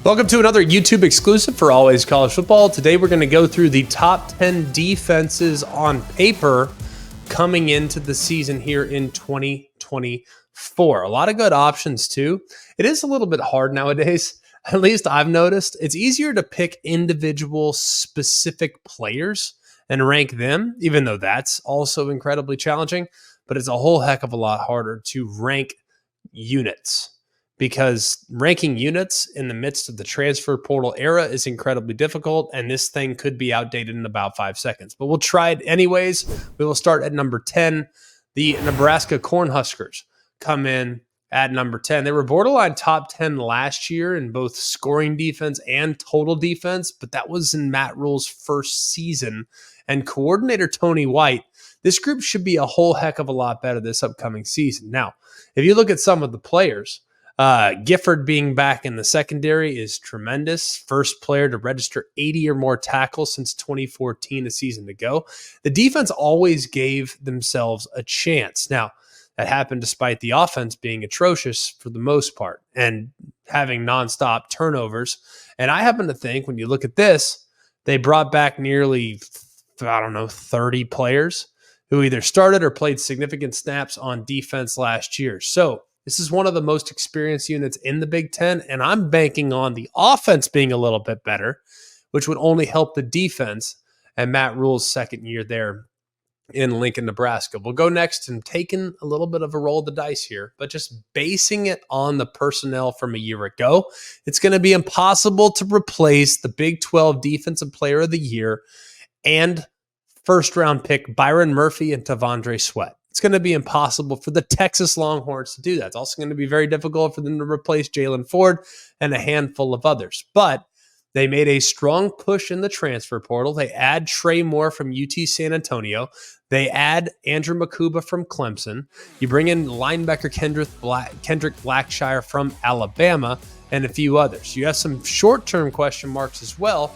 Welcome to another YouTube exclusive for Always College Football. Today we're going to go through the top 10 defenses on paper coming into the season here in 2024. A lot of good options too. It is a little bit hard nowadays. At least I've noticed. It's easier to pick individual specific players and rank them, even though that's also incredibly challenging. But it's a whole heck of a lot harder to rank units, because ranking units in the midst of the transfer portal era is incredibly difficult, and this thing could be outdated in about 5 seconds. But we'll try it anyways. We will start at number 10. The Nebraska Cornhuskers come in at number 10. They were borderline top 10 last year in both scoring defense and total defense, but that was in Matt Rule's first season. And coordinator Tony White, this group should be a whole heck of a lot better this upcoming season. Now, if you look at some of the players, Gifford being back in the secondary is tremendous. First player to register 80 or more tackles since 2014, a season ago. The defense always gave themselves a chance. Now, that happened despite the offense being atrocious for the most part and having nonstop turnovers. And I happen to think when you look at this, they brought back nearly, 30 players who either started or played significant snaps on defense last year. So this is one of the most experienced units in the Big Ten, and I'm banking on the offense being a little bit better, which would only help the defense and Matt Rule's second year there in Lincoln, Nebraska. We'll go next and taking a little bit of a roll of the dice here, but just basing it on the personnel from a year ago. It's going to be impossible to replace the Big 12 Defensive Player of the Year and first-round pick Byron Murphy and Tavondre Sweat. It's going to be impossible for the Texas Longhorns to do that. It's also going to be very difficult for them to replace Jalen Ford and a handful of others. But they made a strong push in the transfer portal. They add Trey Moore from UT San Antonio. They add Andrew Makuba from Clemson. You bring in linebacker Kendrick Blackshire from Alabama and a few others. You have some short-term question marks as well.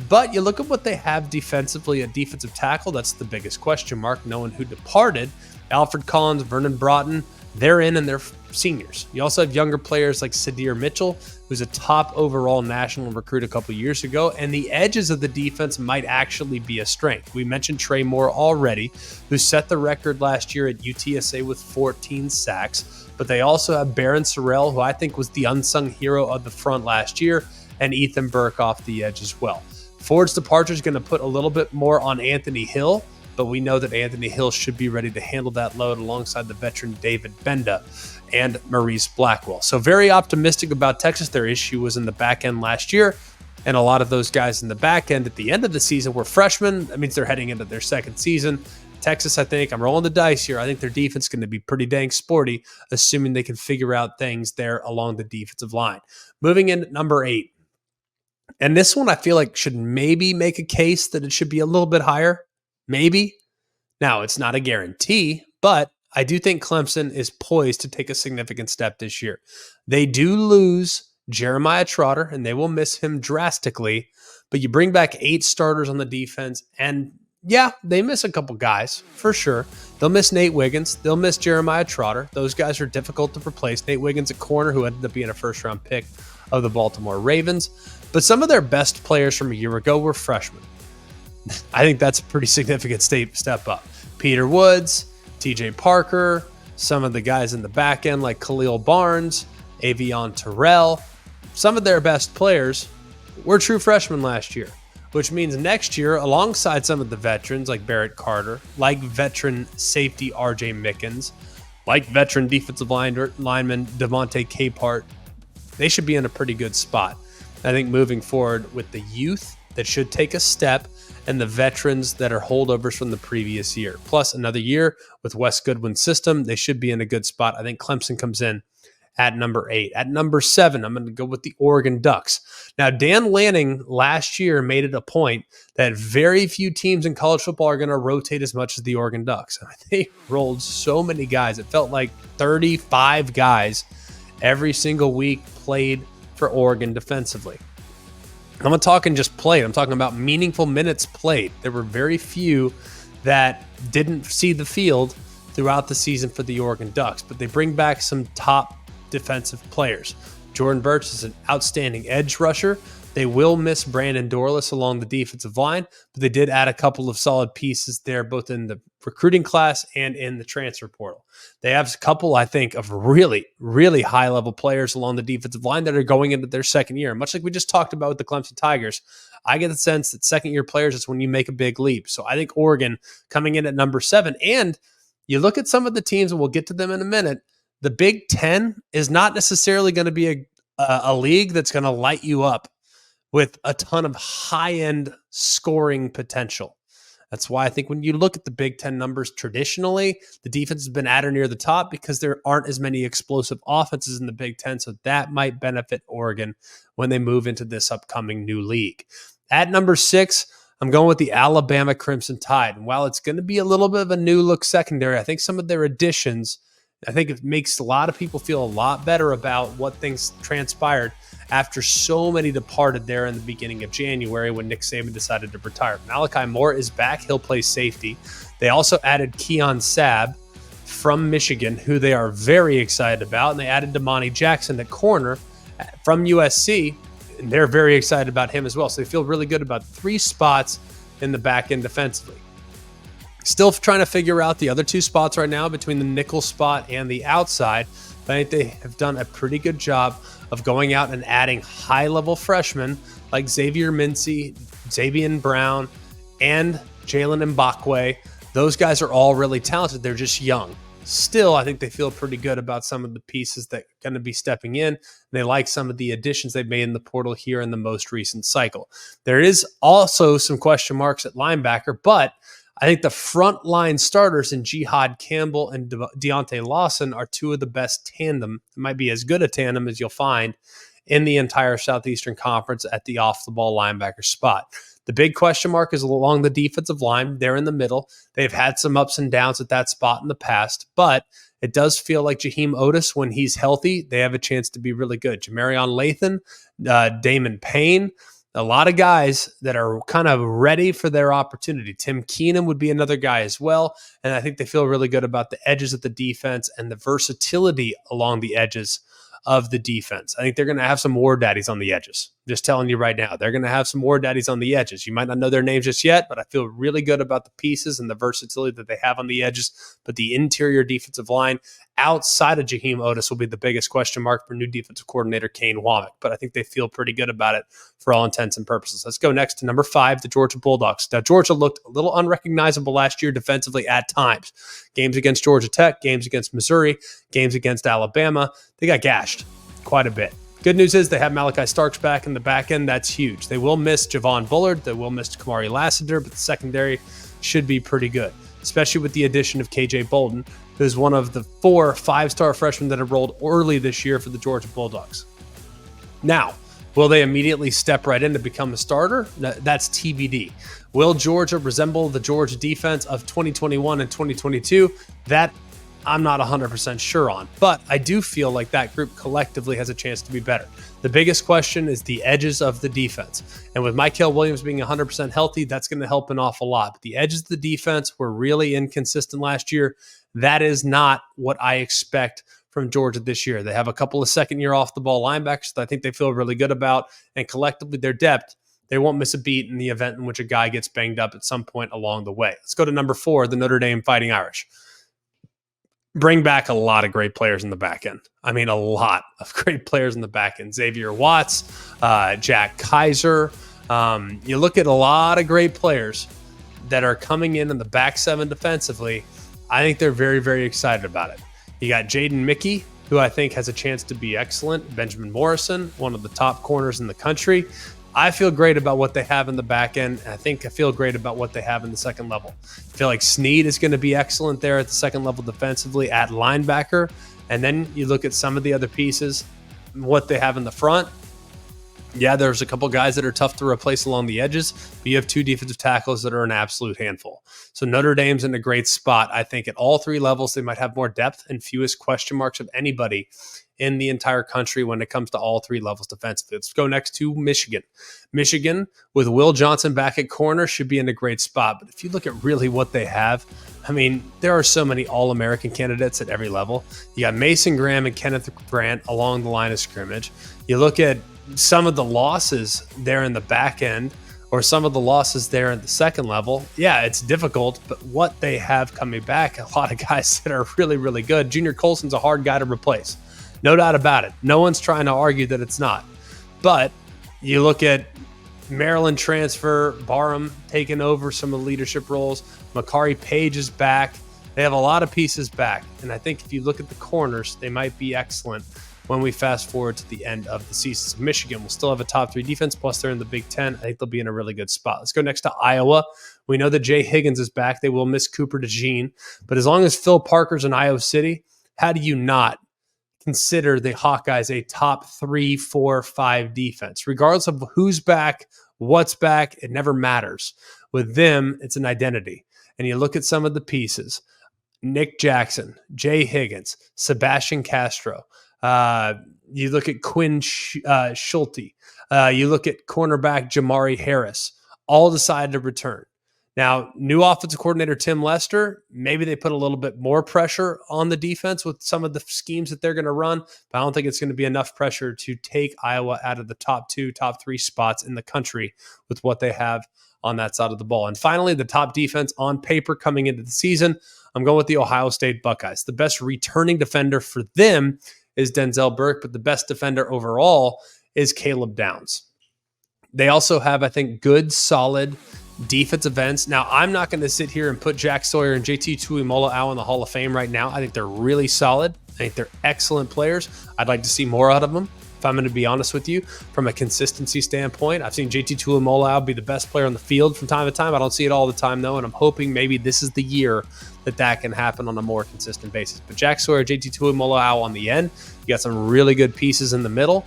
But you look at what they have defensively at defensive tackle. That's the biggest question mark, knowing who departed. Alfred Collins, Vernon Broughton, they're in and they're seniors. You also have younger players like Sadir Mitchell, who's a top overall national recruit a couple years ago, and the edges of the defense might actually be a strength. We mentioned Trey Moore already, who set the record last year at UTSA with 14 sacks, but they also have Barron Sorrell, who I think was the unsung hero of the front last year, and Ethan Burke off the edge as well. Ford's departure is going to put a little bit more on Anthony Hill, but we know that Anthony Hill should be ready to handle that load alongside the veteran David Benda and Maurice Blackwell. So very optimistic about Texas. Their issue was in the back end last year, and a lot of those guys in the back end at the end of the season were freshmen. That means they're heading into their second season. Texas, I think, I'm rolling the dice here. I think their defense is going to be pretty dang sporty, assuming they can figure out things there along the defensive line. Moving in at number 8. And this one I feel like should maybe make a case that it should be a little bit higher. Maybe. Now, it's not a guarantee, but I do think Clemson is poised to take a significant step this year. They do lose Jeremiah Trotter, and they will miss him drastically, but you bring back 8 starters on the defense, and yeah, they miss a couple guys, for sure. They'll miss Nate Wiggins. They'll miss Jeremiah Trotter. Those guys are difficult to replace. Nate Wiggins at corner, who ended up being a first-round pick of the Baltimore Ravens. But some of their best players from a year ago were freshmen. I think that's a pretty significant step up. Peter Woods, TJ Parker, some of the guys in the back end like Khalil Barnes, Avion Terrell. Some of their best players were true freshmen last year, which means next year, alongside some of the veterans like Barrett Carter, like veteran safety RJ Mickens, like veteran defensive lineman Devontae Capehart, they should be in a pretty good spot. I think moving forward with the youth that should take a step and the veterans that are holdovers from the previous year, plus another year with Wes Goodwin's system, they should be in a good spot. I think Clemson comes in at number 8. At number 7, I'm going to go with the Oregon Ducks. Now, Dan Lanning last year made it a point that very few teams in college football are going to rotate as much as the Oregon Ducks. They rolled so many guys. It felt like 35 guys every single week played for Oregon defensively. I'm not talking just played. I'm talking about meaningful minutes played. There were very few that didn't see the field throughout the season for the Oregon Ducks, but they bring back some top defensive players. Jordan Burch is an outstanding edge rusher. They will miss Brandon Dorless along the defensive line, but they did add a couple of solid pieces there, both in the recruiting class and in the transfer portal. They have a couple, I think, of really, really high-level players along the defensive line that are going into their second year. Much like we just talked about with the Clemson Tigers, I get the sense that second-year players is when you make a big leap. So I think Oregon coming in at number 7. And you look at some of the teams, and we'll get to them in a minute, the Big Ten is not necessarily going to be a league that's going to light you up with a ton of high-end scoring potential. That's why I think when you look at the Big Ten numbers traditionally, the defense has been at or near the top because there aren't as many explosive offenses in the Big Ten, so that might benefit Oregon when they move into this upcoming new league. At number 6, I'm going with the Alabama Crimson Tide. And while it's going to be a little bit of a new look secondary, I think some of their additions, I think it makes a lot of people feel a lot better about what things transpired after so many departed there in the beginning of January when Nick Saban decided to retire. Malachi Moore is back. He'll play safety. They also added Keon Sabb from Michigan, who they are very excited about. And they added Damani Jackson at corner from USC. And they're very excited about him as well. So they feel really good about 3 spots in the back end defensively. Still trying to figure out the other 2 spots right now between the nickel spot and the outside. But I think they have done a pretty good job of going out and adding high-level freshmen like Xavier Mincy, Xavier Brown, and Jalen Mbakwe. Those guys are all really talented. They're just young. Still, I think they feel pretty good about some of the pieces that are going to be stepping in. They like some of the additions they've made in the portal here in the most recent cycle. There is also some question marks at linebacker, but I think the frontline starters in Jihad Campbell and Deontay Lawson are 2 of the best tandem. It might be as good a tandem as you'll find in the entire Southeastern Conference at the off-the-ball linebacker spot. The big question mark is along the defensive line. They're in the middle. They've had some ups and downs at that spot in the past, but it does feel like Jaheim Otis, when he's healthy, they have a chance to be really good. Jamarion Lathan, Damon Payne, a lot of guys that are kind of ready for their opportunity. Tim Keenum would be another guy as well, and I think they feel really good about the edges of the defense and the versatility along the edges of the defense. I think they're going to have some war daddies on the edges. Just telling you right now, they're going to have some war daddies on the edges. You might not know their names just yet, but I feel really good about the pieces and the versatility that they have on the edges. But the interior defensive line outside of Jaheim Otis will be the biggest question mark for new defensive coordinator Kane Womack. But I think they feel pretty good about it for all intents and purposes. Let's go next to number 5, the Georgia Bulldogs. Now, Georgia looked a little unrecognizable last year defensively at times. Games against Georgia Tech, games against Missouri, games against Alabama. They got gashed quite a bit. Good news is they have Malachi Starks back in the back end. That's huge. They will miss Javon Bullard. They will miss Kamari Lassiter, but the secondary should be pretty good, especially with the addition of KJ Bolden, who's one of the 4 5-star freshmen that enrolled early this year for the Georgia Bulldogs. Now, will they immediately step right in to become a starter? That's TBD. Will Georgia resemble the Georgia defense of 2021 and 2022? That I'm not 100% sure on, but I do feel like that group collectively has a chance to be better. The biggest question is the edges of the defense. And with Mykel Williams being 100% healthy, that's going to help an awful lot. But the edges of the defense were really inconsistent last year. That is not what I expect from Georgia this year. They have a couple of second-year off-the-ball linebackers that I think they feel really good about, and collectively their depth, they won't miss a beat in the event in which a guy gets banged up at some point along the way. Let's go to number 4, the Notre Dame Fighting Irish. Bring back a lot of great players in the back end. I mean, a lot of great players in the back end. Xavier Watts, Jack Kaiser. You look at a lot of great players that are coming in the back 7 defensively. I think they're very, very excited about it. You got Jaden Mickey, who I think has a chance to be excellent. Benjamin Morrison, one of the top corners in the country. I feel great about what they have in the back end. And I think I feel great about what they have in the second level. I feel like Snead is going to be excellent there at the second level defensively at linebacker. And then you look at some of the other pieces, what they have in the front. Yeah, there's a couple guys that are tough to replace along the edges, but you have 2 defensive tackles that are an absolute handful. So Notre Dame's in a great spot. I think at all 3 levels, they might have more depth and fewest question marks of anybody in the entire country when it comes to all 3 levels defensively. Let's go next to Michigan. Michigan, with Will Johnson back at corner, should be in a great spot. But if you look at really what they have, I mean, there are so many All-American candidates at every level. You got Mason Graham and Kenneth Grant along the line of scrimmage. You look at some of the losses there in the back end, or some of the losses there at the second level. Yeah, it's difficult, but what they have coming back, a lot of guys that are really, really good. Junior Colson's a hard guy to replace. No doubt about it. No one's trying to argue that it's not. But you look at Maryland transfer, Barham taking over some of the leadership roles. Makari Page is back. They have a lot of pieces back. And I think if you look at the corners, they might be excellent when we fast forward to the end of the season. So Michigan will still have a top 3 defense, plus they're in the Big Ten. I think they'll be in a really good spot. Let's go next to Iowa. We know that Jay Higgins is back. They will miss Cooper DeJean. But as long as Phil Parker's in Iowa City, how do you not consider the Hawkeyes a top 3, 4, 5 defense? Regardless of who's back, what's back, it never matters. With them, it's an identity. And you look at some of the pieces. Nick Jackson, Jay Higgins, Sebastian Castro. You look at Quinn Schulte. You look at cornerback Jamari Harris. All decided to return. Now, new offensive coordinator Tim Lester, maybe they put a little bit more pressure on the defense with some of the schemes that they're going to run, but I don't think it's going to be enough pressure to take Iowa out of the top 2, top 3 spots in the country with what they have on that side of the ball. And finally, the top defense on paper coming into the season, I'm going with the Ohio State Buckeyes. The best returning defender for them is Denzel Burke, but the best defender overall is Caleb Downs. They also have, I think, good, solid defensive ends. Now, I'm not going to sit here and put Jack Sawyer and JT Tuimoloau in the Hall of Fame right now. I think they're really solid. I think they're excellent players. I'd like to see more out of them, if I'm going to be honest with you. From a consistency standpoint, I've seen JT Tuimoloau be the best player on the field from time to time. I don't see it all the time, though, and I'm hoping maybe this is the year that can happen on a more consistent basis. But Jack Sawyer, JT Tuimoloau on the end, you got some really good pieces in the middle.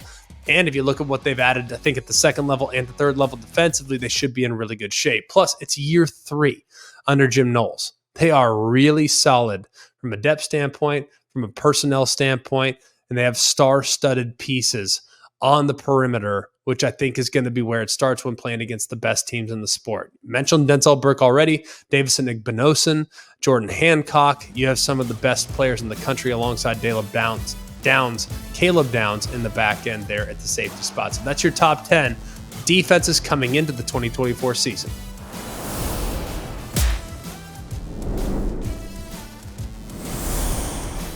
And if you look at what they've added, I think at the second level and the third level defensively, they should be in really good shape. Plus, it's year 3 under Jim Knowles. They are really solid from a depth standpoint, from a personnel standpoint, and they have star-studded pieces on the perimeter, which I think is going to be where it starts when playing against the best teams in the sport. Mentioned Denzel Burke already, Davison Igbinosun, Jordan Hancock. You have some of the best players in the country alongside Caleb Downs in the back end there at the safety spot. So that's your top 10 defenses coming into the 2024 season.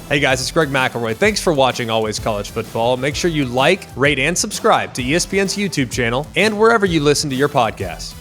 Hey guys, it's Greg McElroy. Thanks for watching Always College Football. Make sure you like, rate, and subscribe to ESPN's YouTube channel and wherever you listen to your podcasts.